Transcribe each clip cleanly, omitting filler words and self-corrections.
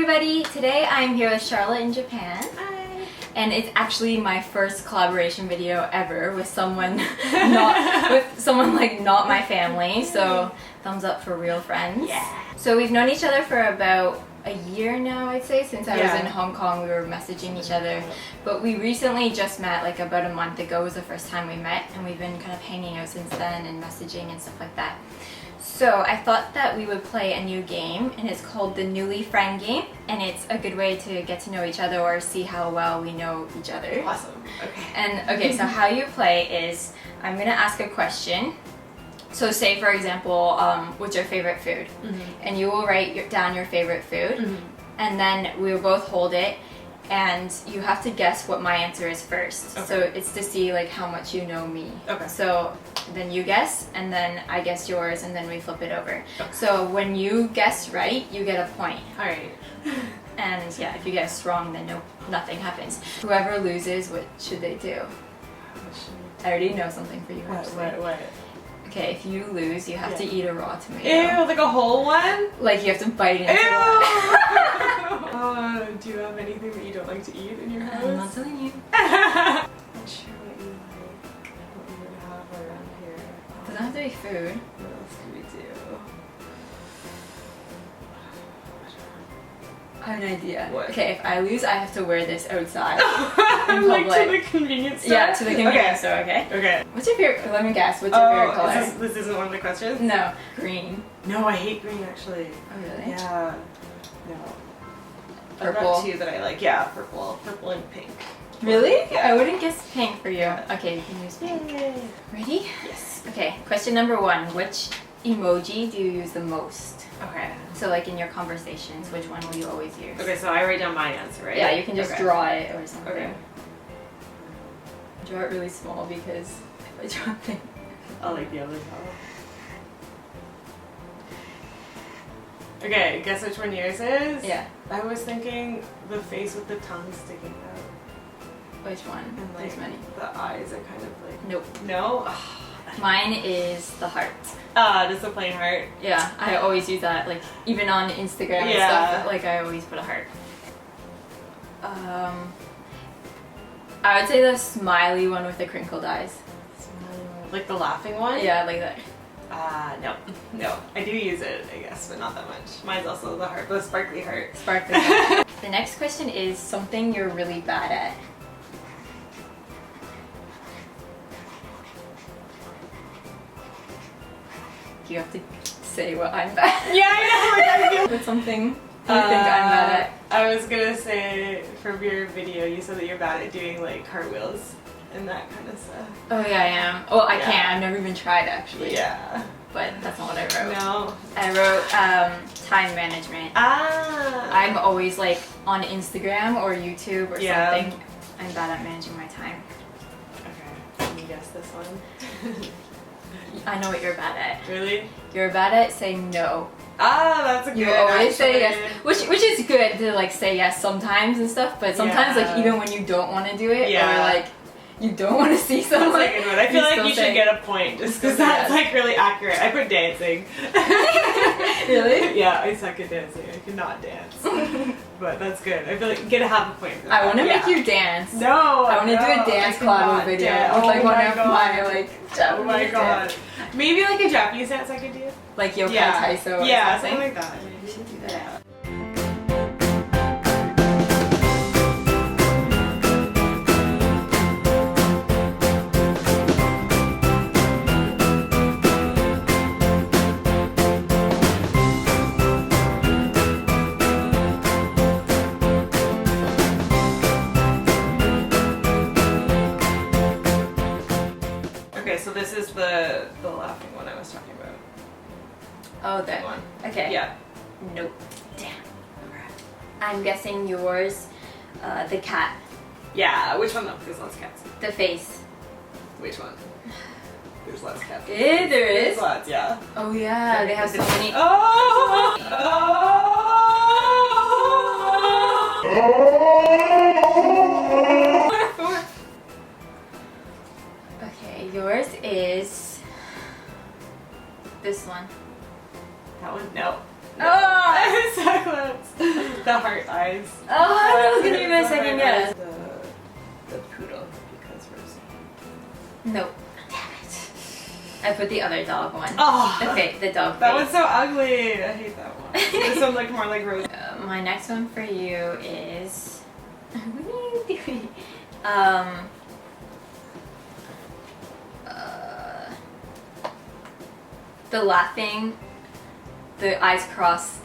everybody! Today I'm here with Sharla in Japan. Hi! And it's actually my first collaboration video ever with someone not my family, so thumbs up for real friends. Yeah. So we've known each other for about a year now, I'd say. Since I was in Hong Kong, we were messaging each other. But we recently just met, like about a month ago was the first time we met, and we've been kind of hanging out since then and messaging and stuff like that. So I thought that we would play a new game, and it's called the Newly Friend Game, and it's a good way to get to know each other or see how well we know each other. Awesome. Okay. And okay, so how you play is I'm gonna ask a question. So say for example, what's your favorite food? And you will write down your favorite food, and then we will both hold it, and you have to guess what my answer is first. Okay. So it's to see like how much you know me. Okay. So then you guess, and then I guess yours, and then we flip it over. Okay. So when you guess right, you get a point. Alright. And yeah, if you guess wrong, then nothing happens. Whoever loses, what should they do? I already know something for you. What? Okay, if you lose, you have to eat a raw tomato. Ew, like a whole one? Like you have to bite into Ew! it. Do you have anything that you don't like to eat in your house? I'm not telling you. I'm not sure what you like, what you would have around here. It doesn't have to be food. What else can we do? I have an idea. What? Okay, if I lose, I have to wear this outside. in Like public. to the convenience store? Yeah, to the convenience store, okay? Okay. What's your favorite, let me guess, what's your favorite color? This isn't one of the questions? No, green. No, I hate green actually. Oh really? Yeah. No. Purple. I've got two that I like. Yeah, purple and pink. Really? Yeah. I wouldn't guess pink for you. Yeah. Okay, you can use pink. Yay. Ready? Yes. Okay, question number 1. Which emoji do you use the most? Okay. So like in your conversations, which one will you always use? Okay, so I write down my answer, right? Yeah, you can just Okay. draw it or something. Okay. Draw it really small because if I draw pink. I like the other color. Okay, guess which one yours is? Yeah. I was thinking the face with the tongue sticking out. Which one? And like There's many. the eyes are kind of like... Nope. No? Mine is the heart. Just a plain heart. Yeah, I always use that, like even on Instagram and Yeah. stuff, like I always put a heart. I would say the smiley one with the crinkled eyes. Like the laughing one? Yeah, like that. No. I do use it, I guess, but not that much. Mine's also the heart, the sparkly heart. Sparkly. The next question is something you're really bad at. You have to say what I'm bad at. Yeah, I know! What's something you think I'm bad at? I was gonna say, from your video, you said that you're bad at doing like cartwheels and that kind of stuff. Oh yeah, I am. Oh, I Yeah. can't. I've never even tried actually. Yeah. But that's not what I wrote. No. I wrote time management. I'm always like on Instagram or YouTube or something. I'm bad at managing my time. Okay, can you guess this one? I know what you're bad at. Really? You're bad at saying no. That's a good You always say actually. yes, which is good to like say yes sometimes and stuff. But sometimes like even when you don't want to do it or like you don't want to see someone. That's a good one. I feel like still you say- should get a point just because that's like really accurate. I put dancing. Really? Yeah, I suck at dancing. I cannot dance. But that's good. I feel like you get to have a point for that. I want to make you dance. No! I want to do a dance collab video with like one of my like Japanese Oh my god. dance. Maybe like a Japanese dance I could do? Like yokai taiso or yeah, something. like that. We should do that. Yeah. Okay, so this is the laughing one I was talking about. Oh, that one. Okay. Yeah. Nope. Damn. I'm guessing yours, the cat. Yeah, which one though? There's lots of cats. The face. Which one? There's lots of cats. Eh, there is? There's lots, yeah. Oh yeah, they have so many. Oh! Okay, yours is this one. That one? No. Oh! So close. That the heart eyes. Oh, that was gonna be my second guess. The poodle, because we're saying. Nope. Damn it. I put the other dog one. Oh, The dog that face. one's so ugly. I hate that one. This one looked more like rose. My next one for you is. What are you doing? The laughing, the eyes crossed.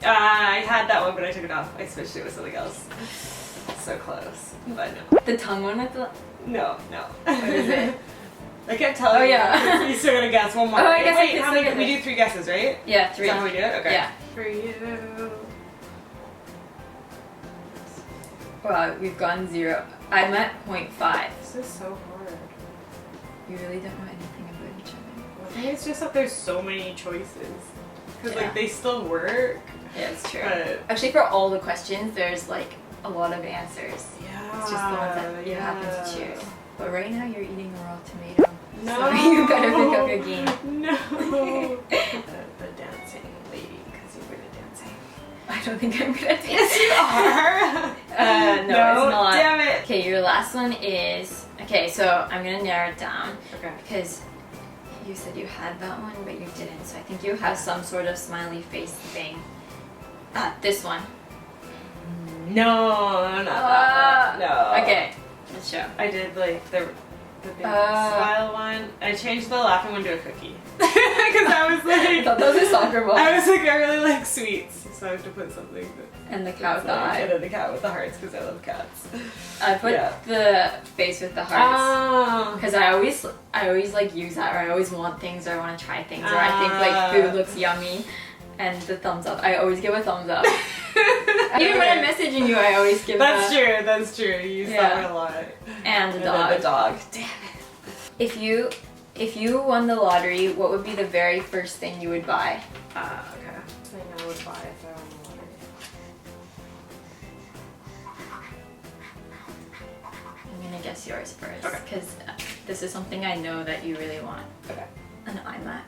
I had that one, but I took it off. I switched it with something else. So close, but no. The tongue one at the. No. What is it? I kept telling you. Yeah. You still gotta guess one more. Oh, I guess Wait, I how still many? get We do 3 guesses, right? Yeah, 3. Is that how we do it? Okay. Yeah. For you. Wow, we've gone 0. I'm at 0.5. This is so hard. You really don't know anything about each other. I think it's just that there's so many choices. Because Yeah. like they still work. Yeah, it's true. But Actually, for all the questions, there's like a lot of answers. yeah. It's just the ones that you happen to choose. But right now, you're eating a raw tomato. No. So you gotta pick up your game. No. the dancing lady, because you're good at dancing. I don't think I'm good at dancing. Yes, you are. No, it's not. Damn it. Okay, your last one is. Okay, so I'm gonna narrow it down Okay. because you said you had that one, but you didn't. So I think you have some sort of smiley face thing. This one. No, not that one. No. Okay, let's show. I did like the big smile one. I changed the laughing one to a cookie. Because I was I thought like, that was a soccer ball. I was like, I really like sweets, so I have to put something. And the cat with the And eye. then the cat with the hearts because I love cats. I put the face with the hearts. Oh. Because I always like use that, or I always want things, or I want to try things, or I think like food looks yummy, and the thumbs up. I always give a thumbs up. Even when I'm messaging you, I always give. That's true. That's true. You use that one a lot. And the And dog. then the dog. Damn it. If you won the lottery, what would be the very first thing you would buy? Okay. Thing I would buy if I won the lottery. I'm gonna guess yours first, Okay. because this is something I know that you really want. Okay. An iMac.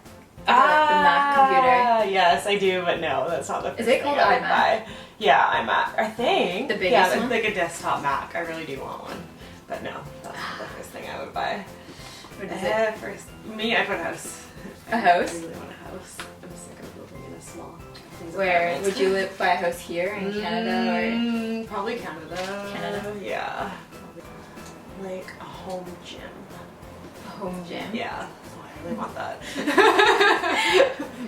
The Mac computer. Yes, I do, but no, that's not the first Is it thing called I would iMac? buy. Yeah, iMac. I think. The biggest yeah, one? like a desktop Mac. I really do want one. But no, that's not the first thing I would buy. What is it? First, me, I put a house. A house? I really want a house. I'm sick of living in a small Japanese Where apartment. would you buy a house here in Canada, Probably Canada. Canada? Yeah. Probably. Like a home gym. or a home gym? Yeah. Oh, I really want that.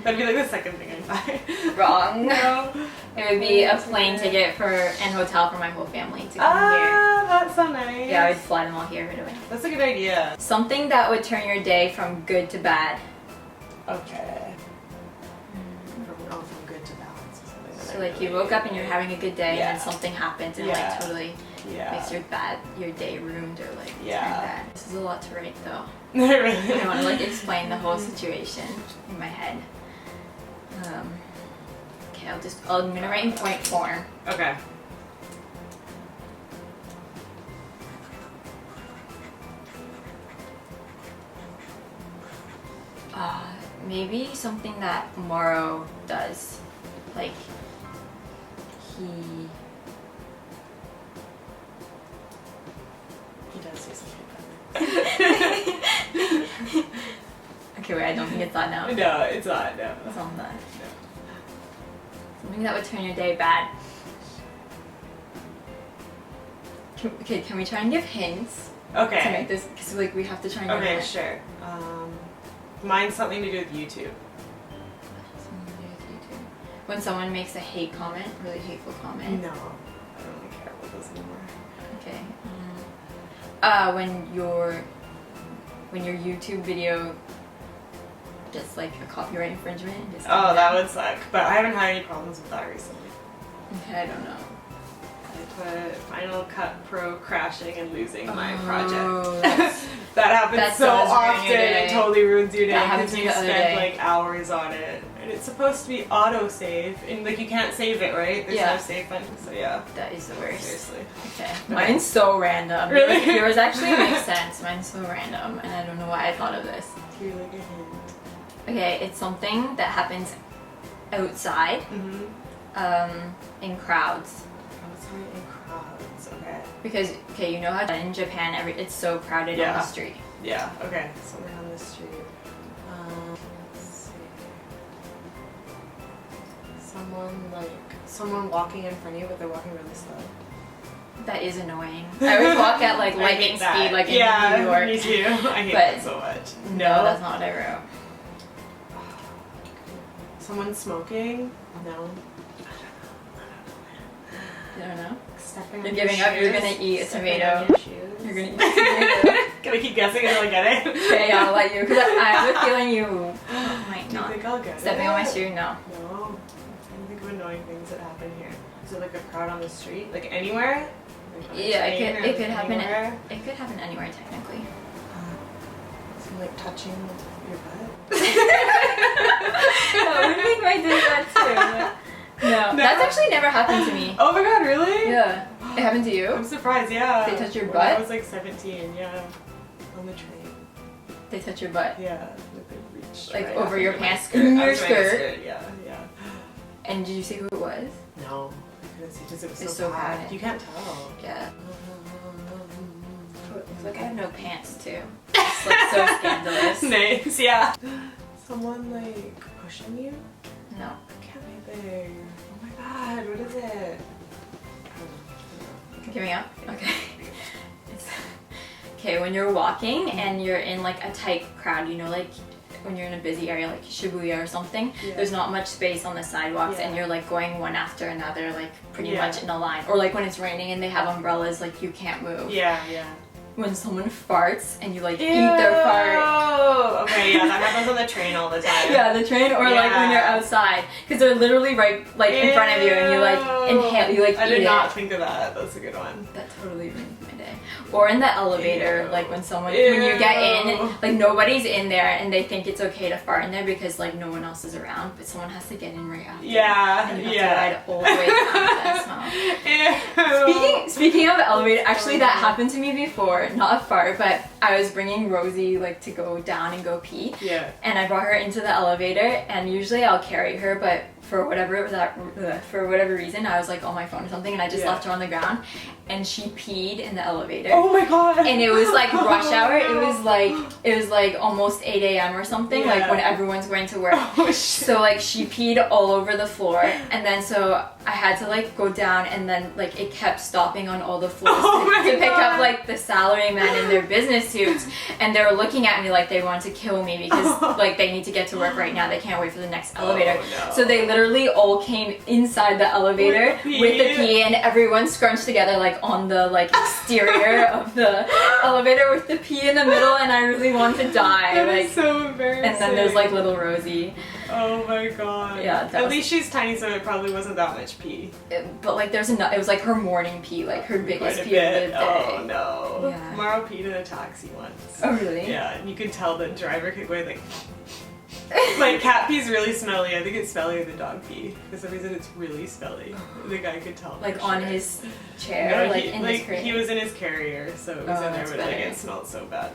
That'd be like the second thing I'd buy. Wrong. No. It would be a plane ticket and hotel for my whole family to come here. Ah, that's so nice. Yeah, I would fly them all here right away. That's a good idea. Something that would turn your day from good to bad. Okay. From good to bad. So like you woke up and you're having a good day, Yeah. and then something happens and Yeah. like totally makes your day ruined or like turn bad. This is a lot to write though. Really? I want to like explain the whole situation in my head. Okay, I'm gonna write in point form. Okay. Maybe something that Moro does, like he does do something bad. Okay, wait, I don't think it's that now. No, it's not. No. It's on that. Something that would turn your day bad. Can we try and give hints to make Okay. this? Because like we have to try and give Okay, hints. sure. Mine's something to do with YouTube. Something to do with YouTube. When someone makes a hate comment, really hateful comment. No, I don't really care about those anymore. Okay. When your YouTube video gets like a copyright infringement. Oh, that would suck. But I haven't had any problems with that recently. Okay, I don't know. I put Final Cut Pro crashing and losing my project. Oh, That happens that so does ruin often. your day. It totally ruins your day That happened because to you me the other spend day. like hours on it, and it's supposed to be auto save, and like you can't save it, right? There's Yeah. no save button, so yeah. That is the worst. Seriously. Okay. Mine's so random. Really? Yours actually makes sense. Mine's so random, and I don't know why I thought of this. Do you like a hint? Okay, it's something that happens outside, in crowds. Outside in crowds. Okay. Because you know how in Japan it's so crowded on the street. Yeah. Okay. Somewhere on the street. Let's see. Someone walking in front of you, but they're walking really slow. That is annoying. I always walk at like lightning speed, like in New York. Me too. I hate that so much. No, that's not what I wrote. Someone smoking? No. You don't know? Stepping You're giving up. You're gonna eat a tomato. You're gonna eat a tomato. Can I keep guessing until I get it? Okay, I'll let you. Because I have a feeling you might Do you not. think I'll get Stepping it? on my shoe? No. No. I'm trying to think of annoying things that happen here. Is it like a crowd on the street? Like anywhere? Like Yeah, it could happen. Anywhere? It could happen anywhere technically. Something like touching your butt? No, I think I did that too. No, that's actually never happened to me. Oh my god, really? Yeah. It happened to you? I'm surprised, yeah. They touch your When butt? I was like 17, yeah. On the train. They touch your butt. Yeah. Like they reach Like right over up your into my pants, skirt. in your Up to my skirt. Yeah, yeah. And did you see who it was? No. I couldn't see because it was It's so so packed. crowded. You can't tell. Yeah. It's like I have no pants too. It's like so scandalous. Nice, yeah. Someone like pushing you? No. I can't think. Oh my god, what is it? Giving up? Okay. Okay, when you're walking and you're in like a tight crowd, you know, like when you're in a busy area like Shibuya or something, there's not much space on the sidewalks and you're like going one after another, like pretty much in a line. Or like when it's raining and they have umbrellas, like you can't move. Yeah, yeah. When someone farts and you like eat their fart. Oh, okay, yeah, that happens on the train all the time. Yeah, the train or like when you're outside, because they're literally right like in front of you and you like inhale, you like I eat did it. not think of that. That's a good one. That totally ruins my day. Or in the elevator, like when you get in, like nobody's in there and they think it's okay to fart in there because like no one else is around, but someone has to get in right after. Yeah, And you have to ride all the way down to that smell. Ew. Speaking of elevator, actually that happened to me before. Not a fart, but I was bringing Rosie like to go down and go pee. Yeah. And I brought her into the elevator, and usually I'll carry her, but for whatever reason, I was like on my phone or something, and I just left her on the ground, and she peed in the elevator. Oh my god. And it was like rush hour. It was like almost 8 a.m. or something, like when everyone's going to work. Oh, shit. So like she peed all over the floor, and then so I had to like go down, and then like it kept stopping on all the floors to pick up like the salarymen in their business suits, and they were looking at me like they wanted to kill me because like they need to get to work right now. They can't wait for the next elevator. Oh, no. So they literally all came inside the elevator with the pee, and everyone scrunched together like on the like exterior of the elevator with the pee in the middle, and I really wanted to die. That like is so embarrassing. And then there's like little Rosie. Oh my god. Yeah. At least she's tiny, so it probably wasn't that much pee. But like there's enough. It was like her morning pee, like her biggest Quite a pee of the bit. day. Oh no. Yeah. Maro peed in a taxi once. Oh really? Yeah, and you could tell the driver could go like like cat pee's really smelly. I think it's smellier than dog pee. For some reason it's really smelly. The guy could tell. Like for on sure. his chair, No, like he, in like, his crate. he was in his carrier, so it was in there, that's but like better. it smelled so bad.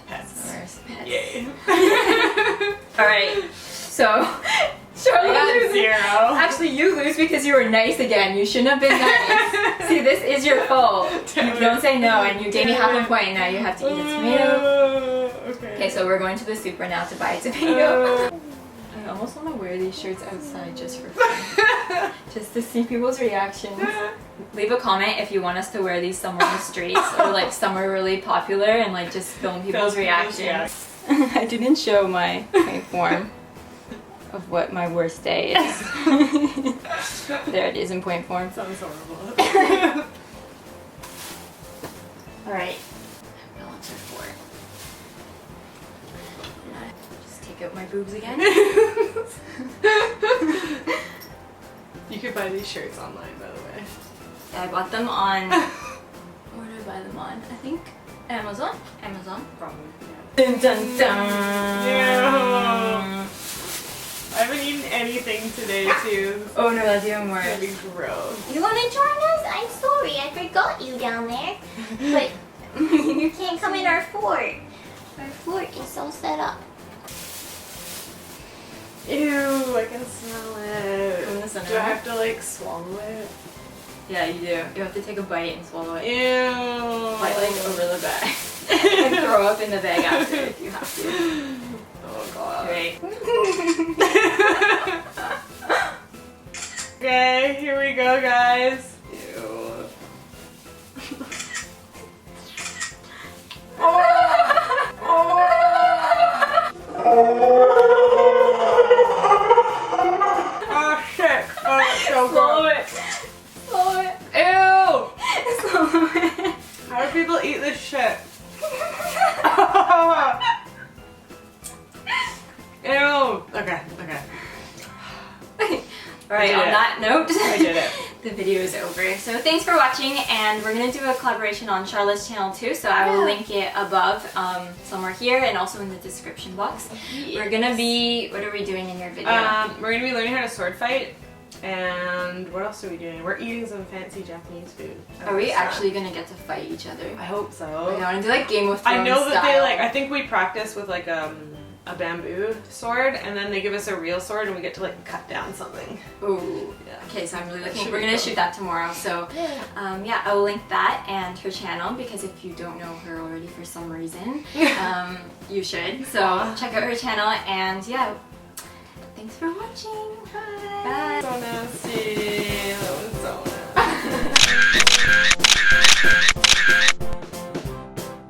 Pets. Worse. Pets. Yay. Alright, so Charlie got loses. 0. Actually, you lose because you were nice again. You shouldn't have been nice. See, this is your fault. You don't say no, and you gave me half a point. Now you have to eat a tomato. Okay, so we're going to the super now to buy a tomato. I almost want to wear these shirts outside just for fun. Just to see people's reactions. Leave a comment if you want us to wear these somewhere on the streets or like somewhere really popular and like just film people's reactions. I didn't show my form of what my worst day is. There it is in point form. Sounds horrible. Alright. Balancer 4. Just take out my boobs again. You could buy these shirts online, by the way. I bought them on... Where did I buy them on? I think Amazon? Amazon? Probably, Dun dun dun! Yeah. I haven't eaten anything today, too. Oh no, that's even It's worse. gonna be gross. You wanna join us? I'm sorry, I forgot you down there. But you can't come in our fort. Our fort is so set up. Ew, I can smell it. From the center. Do I have to like swallow it? Yeah, you do. You have to take a bite and swallow it. Ew. Bite like over the bag. And throw up in the bag after if you have to. Oh god. Right. Okay, here we go, guys. Ew. Oh shit! Oh, it's so Swallow good. it. Swallow it. Ew! Swallow it. How do people eat this shit? Ew! Okay, okay. Alright, on that note, I did it. the video is over. So thanks for watching, and we're going to do a collaboration on Sharla's channel too, so I will link it above, somewhere here, and also in the description box. Yes. We're going to be, what are we doing in your video? We're going to be learning how to sword fight, and what else are we doing? We're eating some fancy Japanese food. Are we actually going to get to fight each other? I hope so. I want to do like Game of Thrones I know that style. they like, I think we practice with like a bamboo sword, and then they give us a real sword and we get to like cut down something. Ooh. Yeah. Okay, so I'm really looking. should We're be gonna fun. shoot that tomorrow. So, yeah, I will link that and her channel, because if you don't know her already for some reason, you should. So check out her channel, and yeah, thanks for watching. Bye. So nasty. That was so nasty.